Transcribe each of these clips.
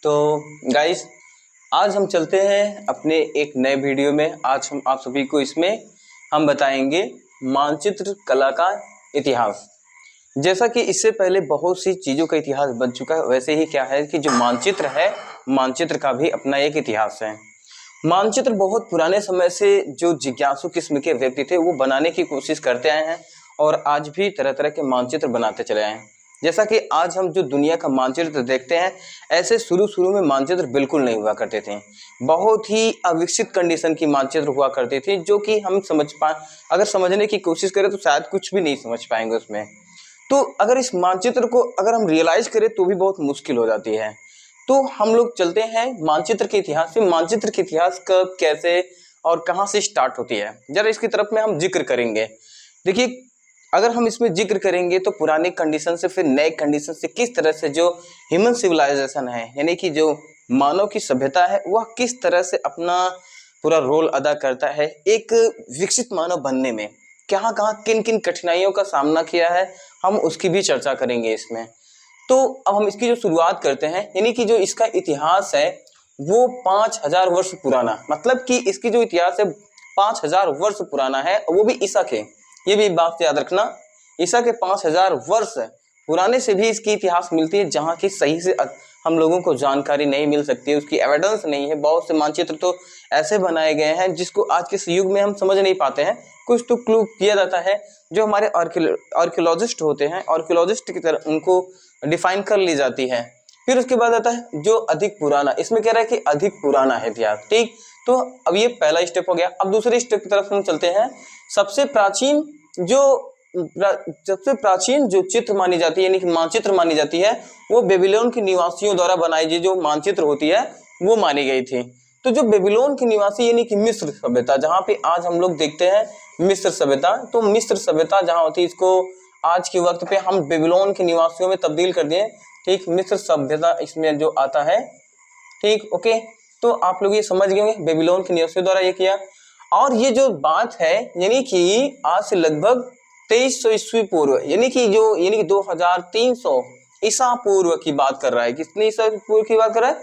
तो गाइस, आज हम चलते हैं अपने एक नए वीडियो में। आज हम आप सभी को इसमें हम बताएंगे मानचित्र कला का इतिहास। जैसा कि इससे पहले बहुत सी चीज़ों का इतिहास बन चुका है, वैसे ही क्या है कि जो मानचित्र है, मानचित्र का भी अपना एक इतिहास है। मानचित्र बहुत पुराने समय से जो जिज्ञासु किस्म के व्यक्ति थे वो बनाने की कोशिश करते आए हैं और आज भी तरह तरह के मानचित्र बनाते चले आए हैं। जैसा कि आज हम जो दुनिया का मानचित्र देखते हैं, ऐसे शुरू में मानचित्र बिल्कुल नहीं हुआ करते थे। बहुत ही अविकसित कंडीशन की मानचित्र हुआ करती थी, जो कि हम अगर समझने की कोशिश करें तो शायद कुछ भी नहीं समझ पाएंगे उसमें। तो अगर इस मानचित्र को अगर हम रियलाइज करें तो भी बहुत मुश्किल हो जाती है। तो हम लोग चलते हैं मानचित्र के इतिहास से। मानचित्र के इतिहास कब, कैसे और कहां से स्टार्ट होती है, जरा इसकी तरफ में हम जिक्र करेंगे। देखिए, अगर हम इसमें जिक्र करेंगे तो पुराने कंडीशन से फिर नए कंडीशन से किस तरह से जो ह्यूमन सिविलाइजेशन है, यानी कि जो मानव की सभ्यता है, वह किस तरह से अपना पूरा रोल अदा करता है एक विकसित मानव बनने में, कहाँ कहाँ किन किन कठिनाइयों का सामना किया है, हम उसकी भी चर्चा करेंगे इसमें। तो अब हम इसकी जो शुरुआत करते हैं, यानी कि जो इसका इतिहास है वो 5000 वर्ष पुराना, मतलब कि इसकी जो इतिहास है 5000 वर्ष पुराना है, वो भी ईसा के। ये भी बात याद रखना, ईसा के 5000 वर्ष पुराने से भी इसकी इतिहास मिलती है, जहाँ की सही से हम लोगों को जानकारी नहीं मिल सकती है, उसकी एविडेंस नहीं है। बहुत से मानचित्र तो ऐसे बनाए गए हैं जिसको आज के युग में हम समझ नहीं पाते हैं। कुछ तो क्लू किया जाता है, जो हमारे आर्कियोलॉजिस्ट होते हैं, आर्कियोलॉजिस्ट की तरह उनको डिफाइन कर ली जाती है। फिर उसके बाद आता है जो अधिक पुराना, इसमें कह रहा है कि अधिक पुराना है इतिहास। ठीक, तो अब ये पहला स्टेप हो गया। अब दूसरे स्टेप की तरफ हम चलते हैं। सबसे प्राचीन जो चित्र मानी जाती है, यानी कि मानचित्र मानी जाती है, वो बेबीलोन के निवासियों द्वारा बनाई गई जो मानचित्र होती है वो मानी गई थी। तो जो बेबीलोन के निवासी यानी कि मिस्र सभ्यता, जहाँ पे आज हम लोग देखते हैं मिस्र सभ्यता, तो मिस्र सभ्यता जहाँ होती है, इसको आज के वक्त पे हम बेबीलोन के निवासियों में तब्दील कर दिए। ठीक, मिस्र सभ्यता इसमें जो आता है। ठीक, ओके, तो आप लोग ये समझ गए होंगे बेबीलोन के निवासियों द्वारा ये किया। और ये जो बात है, यानी कि आज से लगभग 2300 ईस्वी पूर्व, यानी कि 2300 ईसा पूर्व की बात कर रहा है। कितनी ईसा पूर्व की बात कर रहा है?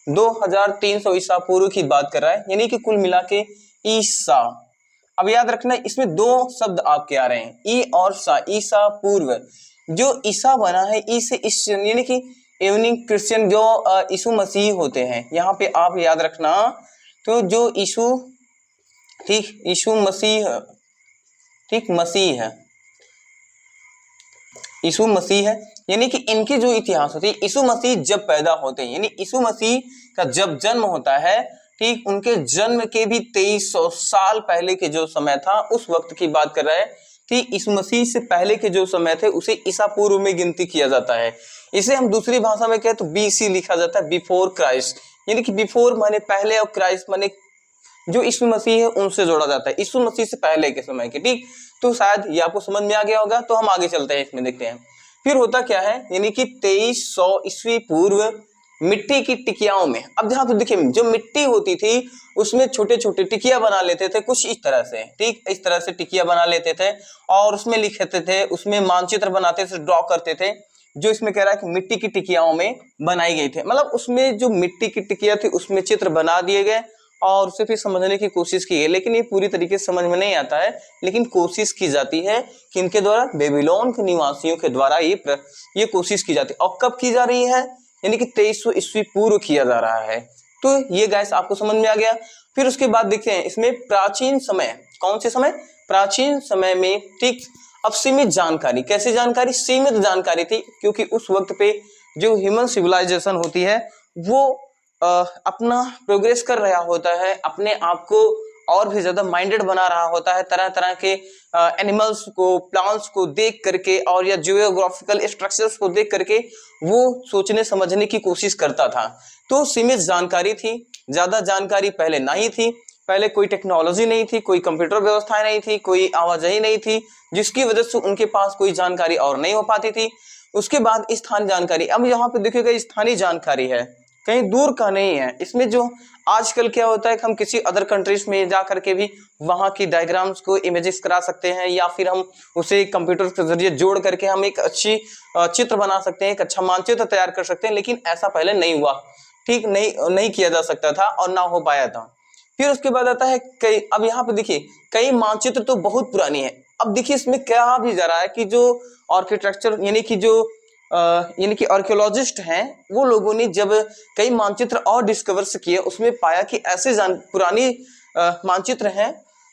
2300 ईसा पूर्व की बात कर रहा है, यानी कि कुल मिला के ईसा। अब याद रखना, इसमें दो शब्द आपके आ रहे हैं, ई और सा। ईसा पूर्व, जो ईसा बना है, ई से इस, यानी कि इवनिंग क्रिश्चियन जो यीशु मसीह होते हैं, यहाँ पे आप याद रखना। तो जो यीशु, ठीक, यीशु मसीह, ठीक, मसीह है, यीशु मसीह है, यानी कि इनकी जो इतिहास होती है, यीशु मसीह जब पैदा होते हैं, यानी यीशु मसीह का जब जन्म होता है, ठीक, उनके जन्म के भी 2300 साल पहले के जो समय था, उस वक्त की बात कर रहा है। ठीक, यीशु मसीह से पहले के जो समय थे उसे ईसा पूर्व में गिनती किया जाता है। इसे हम दूसरी भाषा में कहें तो बीसी लिखा जाता है, बिफोर क्राइस्ट, यानी कि बिफोर माने पहले और क्राइस्ट माने जो यीशु मसीह है उनसे जोड़ा जाता है, यीशु मसीह से पहले के समय के। ठीक, तो शायद ये आपको समझ में आ गया होगा। तो हम आगे चलते हैं, इसमें देखते हैं फिर होता क्या है, यानी कि 2300 ईस्वी पूर्व मिट्टी की टिकियाओं में, अब जहां तो देखिए जो मिट्टी होती थी उसमें छोटे छोटे टिकिया बना लेते थे, कुछ इस तरह से। ठीक, इस तरह से टिकिया बना लेते थे और उसमें लिखते थे, उसमें मानचित्र बनाते थे, ड्रॉ करते थे। जो इसमें कह रहा है कि मिट्टी की टिकियाओं में बनाई गई थी, मतलब उसमें जो मिट्टी की टिकिया थी उसमें चित्र बना दिए गए और उसे फिर समझने की कोशिश की है। लेकिन ये पूरी तरीके से समझ में नहीं आता है, लेकिन कोशिश की जाती है कि इनके द्वारा, बेबीलोन के निवासियों के द्वारा ये कोशिश की जाती है। और कब की जा रही है, यानी कि 2300 ईस्वी पूर्व किया जा रहा है। तो ये गाइस आपको समझ में आ गया। फिर उसके बाद देखते हैं इसमें प्राचीन समय, कौन से समय? प्राचीन समय में। ठीक, अब सीमित जानकारी, कैसी जानकारी? सीमित जानकारी थी, क्योंकि उस वक्त पे जो ह्यूमन सिविलाइजेशन होती है वो अपना प्रोग्रेस कर रहा होता है, अपने आप को और भी ज्यादा माइंडेड बना रहा होता है, तरह तरह के एनिमल्स को, प्लांट्स को देख करके और या जियोग्राफिकल स्ट्रक्चर्स को देख करके वो सोचने समझने की कोशिश करता था। तो सीमित जानकारी थी, ज्यादा जानकारी पहले नहीं थी, पहले कोई टेक्नोलॉजी नहीं थी, कोई कंप्यूटर व्यवस्था नहीं थी, कोई आवाजाही नहीं थी, जिसकी वजह से उनके पास कोई जानकारी और नहीं हो पाती थी। उसके बाद स्थानीय जानकारी, अब यहाँ पे देखिएगा स्थानीय जानकारी है, कहीं दूर का नहीं है। इसमें जो आजकल क्या होता है कि हम किसी अदर कंट्रीज में जा करके भी वहां की डायग्राम्स को इमेजेस करा सकते हैं, या फिर हम उसे कंप्यूटर के जरिए जोड़ करके हम एक अच्छी चित्र बना सकते हैं, एक अच्छा मानचित्र तैयार कर सकते हैं, लेकिन ऐसा पहले नहीं हुआ। ठीक नहीं किया जा सकता था और ना हो पाया था। फिर उसके बाद आता है कई, अब यहाँ पे देखिए कई मानचित्र तो बहुत पुरानी है। अब देखिए इसमें क्या भी जा रहा है कि जो आर्किटेक्चर यानी कि आर्कियोलॉजिस्ट हैं वो लोगों ने जब कई मानचित्र और डिस्कवर किए, उसमें पाया कि ऐसे पुरानी मानचित्र हैं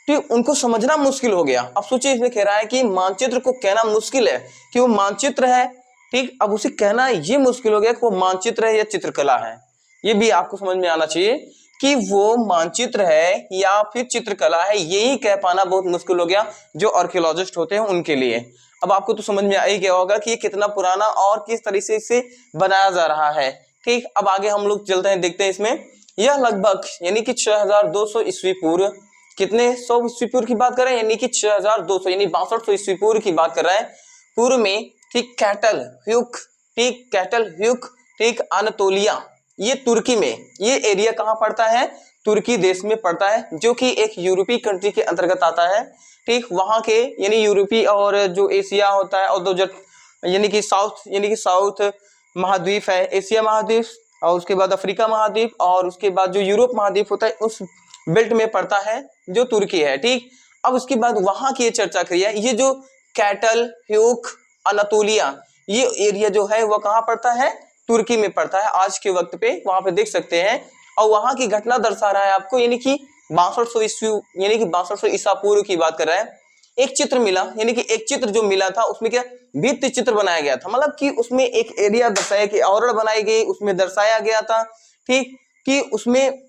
तो उनको समझना मुश्किल हो गया। अब सोचिए इसमें कह रहा है कि मानचित्र को कहना मुश्किल है कि वो मानचित्र है, ठीक। अब उसे कहना ये मुश्किल हो गया कि वो मानचित्र है या चित्रकला है। ये भी आपको समझ में आना चाहिए कि वो मानचित्र है या फिर चित्रकला है, यही कह पाना बहुत मुश्किल हो गया जो आर्कियोलॉजिस्ट होते हैं उनके लिए। अब आपको तो समझ में आ ही गया होगा कि ये कितना पुराना और किस तरीके से बनाया जा रहा है, ठीक। अब आगे हम लोग चलते हैं, देखते हैं इसमें। यह लगभग यानी कि 6200 ईस्वी पूर्व, कितने 100 ईस्वी पूर्व की बात कर रहे हैं, यानी कि 6200 यानी 6200 ईस्वी पूर्व की बात कर रहे हैं, पूर्व में, ठीक। कैटल ह्यूक, ठीक, अनातोलिया, ये तुर्की में, ये एरिया कहाँ पड़ता है, तुर्की देश में पड़ता है, जो कि एक यूरोपीय कंट्री के अंतर्गत आता है, ठीक। वहां के यानी यूरोपीय और जो एशिया होता है और जो यानी कि साउथ महाद्वीप है, एशिया महाद्वीप, और उसके बाद अफ्रीका महाद्वीप, और उसके बाद जो यूरोप महाद्वीप होता है उस बेल्ट में पड़ता है जो तुर्की है, ठीक। अब उसके बाद वहां की चर्चा करी है, ये जो कैटल ह्यूक अनातोलिया ये एरिया जो है वो कहाँ पड़ता है, तुर्की में पड़ता है आज के वक्त पे, वहां पे देख सकते हैं। और वहां की घटना दर्शा रहा है आपको, यानी कि 6200 ईस्वी यानी कि 6200 ईसा पूर्व की बात कर रहा है। एक चित्र मिला, यानी कि एक चित्र जो मिला था उसमें क्या भित्ति चित्र बनाया गया था, मतलब कि उसमें एक एरिया दर्शाया कि आवरण बनाई गई, उसमें दर्शाया गया था, ठीक, कि उसमें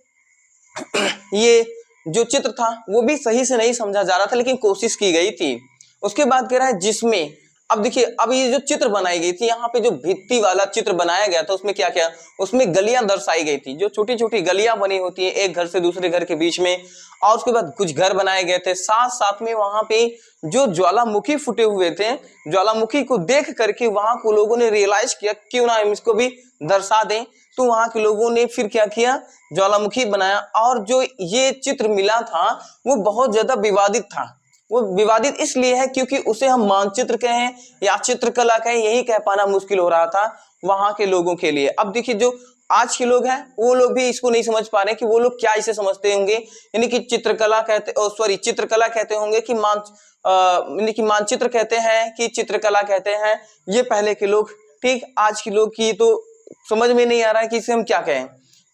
ये जो चित्र था वो भी सही से नहीं समझा जा रहा था लेकिन कोशिश की गई थी। उसके बाद कह रहा है जिसमें, अब देखिए अब ये जो चित्र बनाई गई थी, यहाँ पे जो भित्ति वाला चित्र बनाया गया था उसमें क्या क्या, उसमें गलियां दर्शाई गई थी, जो छोटी छोटी गलियां बनी होती है एक घर से दूसरे घर के बीच में, और उसके बाद कुछ घर बनाए गए थे, साथ साथ में वहां पे जो ज्वालामुखी फूटे हुए थे, ज्वालामुखी को देख करके वहां को लोगों ने रियलाइज किया क्यों ना हम इसको भी दर्शा दें, तो वहां के लोगों ने फिर क्या किया, ज्वालामुखी बनाया। और जो ये चित्र मिला था वो बहुत ज्यादा विवादित था। वो विवादित इसलिए है क्योंकि उसे हम मानचित्र कहें या चित्रकला कहें, यही कह पाना मुश्किल हो रहा था वहां के लोगों के लिए। अब देखिए जो आज के लोग हैं वो लोग भी इसको नहीं समझ पा रहे कि वो लोग क्या इसे समझते होंगे, यानी कि चित्रकला कहते चित्रकला कहते होंगे कि यानी कि मानचित्र कहते हैं कि चित्रकला कहते हैं, ये पहले के लोग, ठीक। आज के लोग की तो समझ में नहीं आ रहा है कि इसे हम क्या कहें।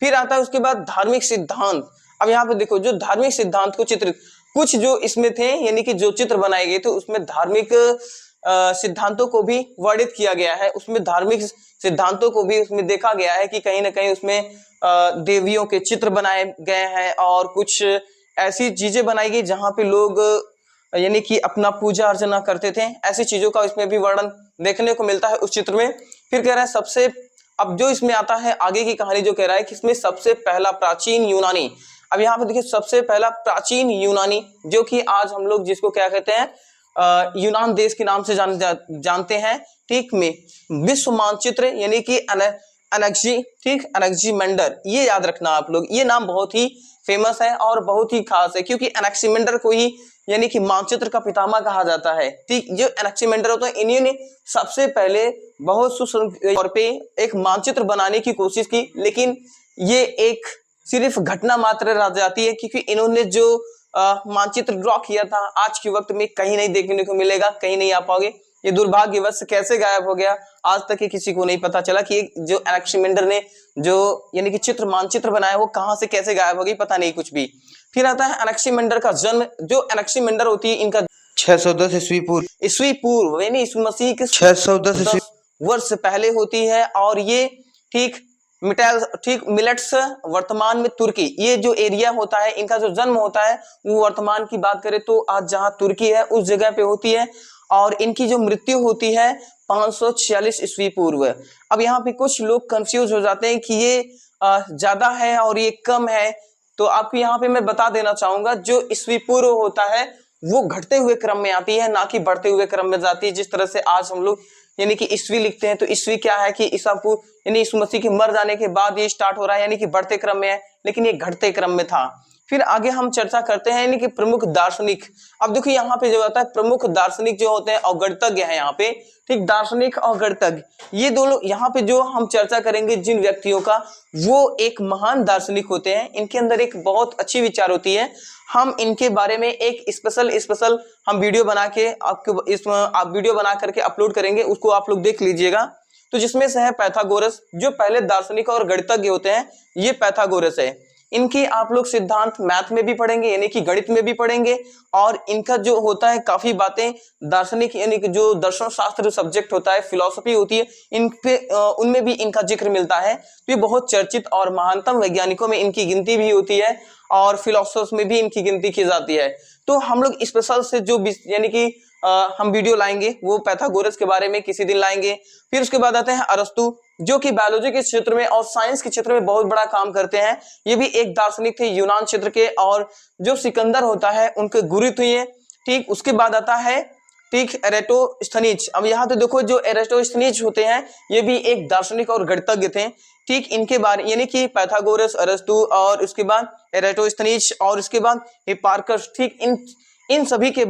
फिर आता है उसके बाद धार्मिक सिद्धांत। अब यहाँ पे देखो जो धार्मिक सिद्धांत को चित्र कुछ जो इसमें थे, यानी कि जो चित्र बनाए गए थे उसमें धार्मिक सिद्धांतों को भी वर्णित किया गया है, उसमें धार्मिक सिद्धांतों को भी उसमें देखा गया है कि कहीं ना कहीं उसमें देवियों के चित्र बनाए गए हैं और कुछ ऐसी चीजें बनाई गई जहां पे लोग यानी कि अपना पूजा अर्चना करते थे, ऐसी चीजों का इसमें भी वर्णन देखने को मिलता है उस चित्र में। फिर कह रहा है सबसे, अब जो इसमें आता है आगे की कहानी जो कह रहा है कि इसमें सबसे पहला प्राचीन यूनानी, अब यहाँ पे देखिए सबसे पहला प्राचीन यूनानी जो कि आज हम लोग जिसको क्या कहते हैं यूनान देश के नाम से जानते हैं, ठीक, में विश्व मानचित्र यानी कि एनेक्सी, ठीक, एनेक्सीमेंडर, ये याद रखना आप लोग, ये नाम बहुत ही फेमस है और बहुत ही खास है क्योंकि एनेक्सीमेंडर को ही यानी कि मानचित्र का पितामह कहा जाता है, ठीक। जो एनेक्सीमेंडर होता है इन्हीं ने सबसे पहले बहुत सुसंगत तौर पे एक मानचित्र बनाने की कोशिश की, लेकिन ये एक सिर्फ घटना मात्र रह जाती है क्योंकि इन्होंने जो मानचित्र ड्रॉ किया था आज के वक्त में कहीं नहीं देखने को मिलेगा, कहीं नहीं आ पाओगे। ये दुर्भाग्यवश कैसे गायब हो गया आज तक किसी को नहीं पता चला कि जो एनेक्सीमेंडर ने जो यानी कि मानचित्र बनाया वो कहां से कैसे गायब हो गई, पता नहीं कुछ भी। फिर आता है एनेक्सीमेंडर का जन्म, जो एनेक्सीमेंडर होती है इनका 610 ईस्वी पूर्व यानी यीशु मसीह के 610 वर्ष पहले होती है, और ये ठीक मिलेट्स वर्तमान में तुर्की, ये जो एरिया होता है इनका जो जन्म होता है वो वर्तमान की बात करें तो आज जहां तुर्की है उस जगह पे होती है, और इनकी जो मृत्यु होती है 546 ईस्वी पूर्व। अब यहाँ पे कुछ लोग कंफ्यूज हो जाते हैं कि ये ज्यादा है और ये कम है, तो आपको यहाँ पे मैं बता देना चाहूंगा जो ईस्वी पूर्व होता है वो घटते हुए क्रम में आती है, ना कि बढ़ते हुए क्रम में जाती है। जिस तरह से आज हम लोग यानी कि ईस्वी लिखते हैं तो ईस्वी क्या है कि ईसा पूर्व यानी यीशु मसीह के मर जाने के बाद ये स्टार्ट हो रहा है, यानी कि बढ़ते क्रम में है, लेकिन ये घटते क्रम में था। फिर आगे हम चर्चा करते हैं यानी कि प्रमुख दार्शनिक। अब देखो यहाँ पे जो होता है प्रमुख दार्शनिक जो होते हैं और गणितज्ञ हैं यहाँ पे, ठीक, दार्शनिक और गणितज्ञ, ये दोनों यहाँ पे जो हम चर्चा करेंगे जिन व्यक्तियों का, वो एक महान दार्शनिक होते हैं। इनके अंदर एक बहुत अच्छी विचार होती है। हम इनके बारे में एक स्पेशल हम वीडियो बना के आपको इसमें आप वीडियो बना करके अपलोड करेंगे, उसको आप लोग देख लीजिएगा। तो जिसमें से है पाइथागोरस, जो पहले दार्शनिक और गणितज्ञ होते हैं, ये पाइथागोरस है। इनकी आप लोग सिद्धांत मैथ में भी पढ़ेंगे यानी कि गणित में भी पढ़ेंगे, और इनका जो होता है काफी बातें दार्शनिक यानी कि जो दर्शन शास्त्र सब्जेक्ट होता है, फिलॉसफी होती है, इन पे उनमें भी इनका जिक्र मिलता है। तो ये बहुत चर्चित और महानतम वैज्ञानिकों में इनकी गिनती भी होती है और फिलोसोफर्स में भी इनकी गिनती की जाती है। तो हम लोग स्पेशल से जो यानी कि हम वीडियो लाएंगे वो पाइथागोरस के बारे में किसी दिन लाएंगे। फिर उसके बाद आते हैं अरस्तु, जो कि बायोलॉजी के क्षेत्र में और साइंस के क्षेत्र में बहुत बड़ा काम करते हैं। ये भी एक दार्शनिक थे यूनान क्षेत्र के, और जो सिकंदर होता है उनके गुरु थे। ठीक, उसके बाद आता है ठीक एरेटोस्थनीज। अब यहाँ पे देखो जो एरेटोस्थनीज होते हैं ये भी एक दार्शनिक और गणितज्ञ थे। ठीक, इनके बारे यानी कि पाइथागोरस, अरस्तु और उसके बाद एरेटोस्थनीज और उसके बाद हिप्पार्कस, ठीक, इन सभी के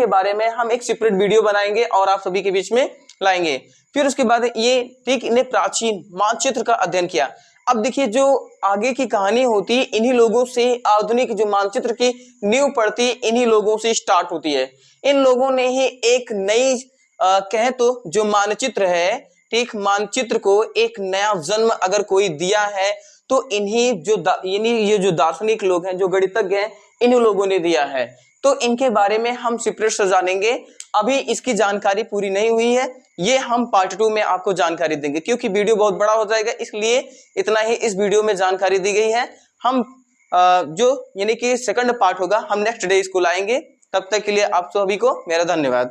बारे में हम एक सेपरेट वीडियो बनाएंगे और आप सभी के बीच में लाएंगे। फिर उसके बाद ये ठीक इन्हें प्राचीन मानचित्र का अध्ययन किया। अब देखिए जो आगे की कहानी होती है इन्हीं लोगों से, आधुनिक जो मानचित्र की नींव पड़ती है इन्हीं लोगों से स्टार्ट होती है। इन लोगों ने ही एक नई कहे तो जो मानचित्र है, ठीक, मानचित्र को एक नया जन्म अगर कोई दिया है तो इन्हीं जो यानी ये जो दार्शनिक लोग हैं, जो गणितज्ञ हैं, इन्हीं लोगों ने दिया है। तो इनके बारे में हम सेपरेट से जानेंगे। अभी इसकी जानकारी पूरी नहीं हुई है, ये हम पार्ट 2 में आपको जानकारी देंगे, क्योंकि वीडियो बहुत बड़ा हो जाएगा, इसलिए इतना ही इस वीडियो में जानकारी दी गई है। हम जो यानी कि सेकंड पार्ट होगा हम नेक्स्ट डे इसको लाएंगे। तब तक के लिए आप सभी को मेरा धन्यवाद।